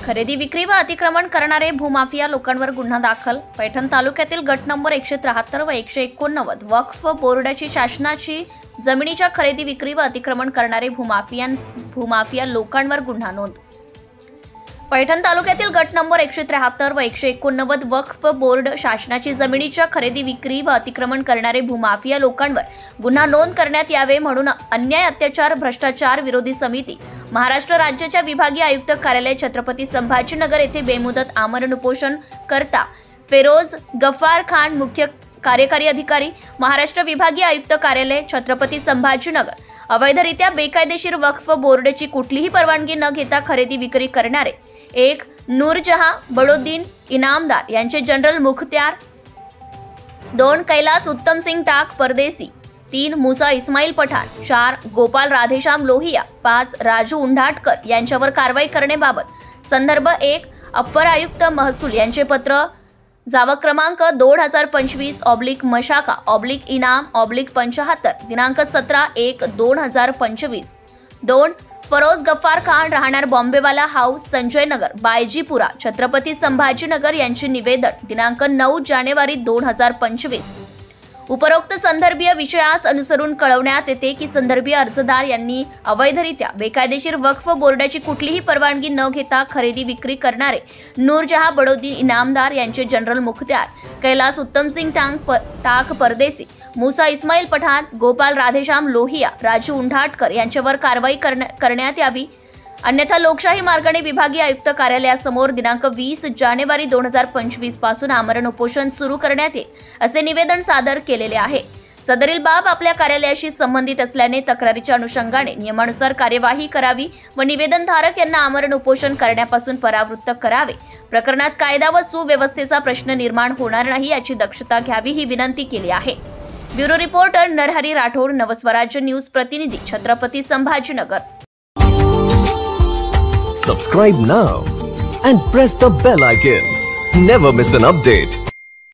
खरेदी विक्री व अतिक्रमण करणारे भूमाफिया लोकांवर गुन्हा दाखल. पैठण तालुक्यातील गट नंबर 173 व 189 वक्फ बोर्डाची शासनाची जमिनीच्या खरेदी विक्री व अतिक्रमण करणारे भूमाफिया लोकांवर गुन्हा नोंद. पैठण तालुक्यातील गट नंबर 173 व 189 वक्फ बोर्ड शासनाची जमिनीच्या खरेदी विक्री व अतिक्रमण करणारे भूमाफिया लोकांवर गुन्हा नोंद करण्यात यावे म्हणून अन्याय अत्याचार भ्रष्टाचार विरोधी समिती महाराष्ट्र राज्याच्या विभागीय आयुक्त कार्यालय छत्रपती संभाजीनगर येथे बेमुदत आमरण उपोषण करता फेरोज गफ्फार खान मुख्य कार्यकारी अधिकारी महाराष्ट्र विभागीय आयुक्त कार्यालय छत्रपती संभाजीनगर अवैधरित्या बेकायदेशीर वक्फ बोर्डची कुठलीही परवानगी न घेता खरेदी विक्री करणारे 1. नूरजहां बडोद्दीन इनामदार यांचे जनरल मुख्त्यार, 2. कैलास उत्तम सिंग टाक परदेसी, 3. मुसा इस्माईल पठाण, 4. गोपाल राधेश्याम लोहिया, 5. राजू उंढाटकर यांच्यावर कारवाई करण्याबाबत संदर्भ 1. अप्पर आयुक्त महसूल यांचे पत्र जावक क्रमांक 2025/मशाखा/इनाम/75 दिनांक 17/1/2025. 2. फरोज गफ्फार खान राहणार बॉम्बेवाला हाऊस संजय नगर बायजीपुरा छत्रपती संभाजीनगर यांचे निवेदन दिनांक 9 जानेवारी 2025. उपरोक्त संदर्भीय विषयास अनुसरून कळवण्यात येते की संदर्भीय अर्जदार यांनी अवैधरित्या बेकायदेशीर वक्फ बोर्डाची कुठलीही परवानगी न घेता खरेदी विक्री करणारे नूरजहां बडोद्दीन इनामदार यांचे जनरल मुख्त्यार कैलास उत्तम सिंग टाक परदेसी, मुसा इस्माईल पठाण, गोपाल राधेश्याम लोहिया, राजू उंढाटकर यांच्यावर कारवाई करण्यात यावी, अन्यथा लोकशाही मार्गाने विभागीय आयुक्त कार्यालयासमोर दिनांक 20 जानेवारी 2025 पासून आमरण उपोषण सुरू करण्यात येईल असे निवेदन सादर केलेले आहे. सदरील बाब आपल्या कार्यालयाशी संबंधित असल्याने तक्रारीच्या अनुषंगाने नियमानुसार कार्यवाही करावी व निवेदनधारक यांना आमरण उपोषण करण्यापासून परावृत्त करावे. प्रकरणात कायदा व सुव्यवस्थेचा प्रश्न निर्माण होणार नाही याची दक्षता घ्यावी ही विनंती केली आहे. Bureau reporter Narhari Rathod, Navswarajya news प्रतिनिधी, Chhatrapati Sambhajinagar. Subscribe now and press the bell icon. Never miss an update.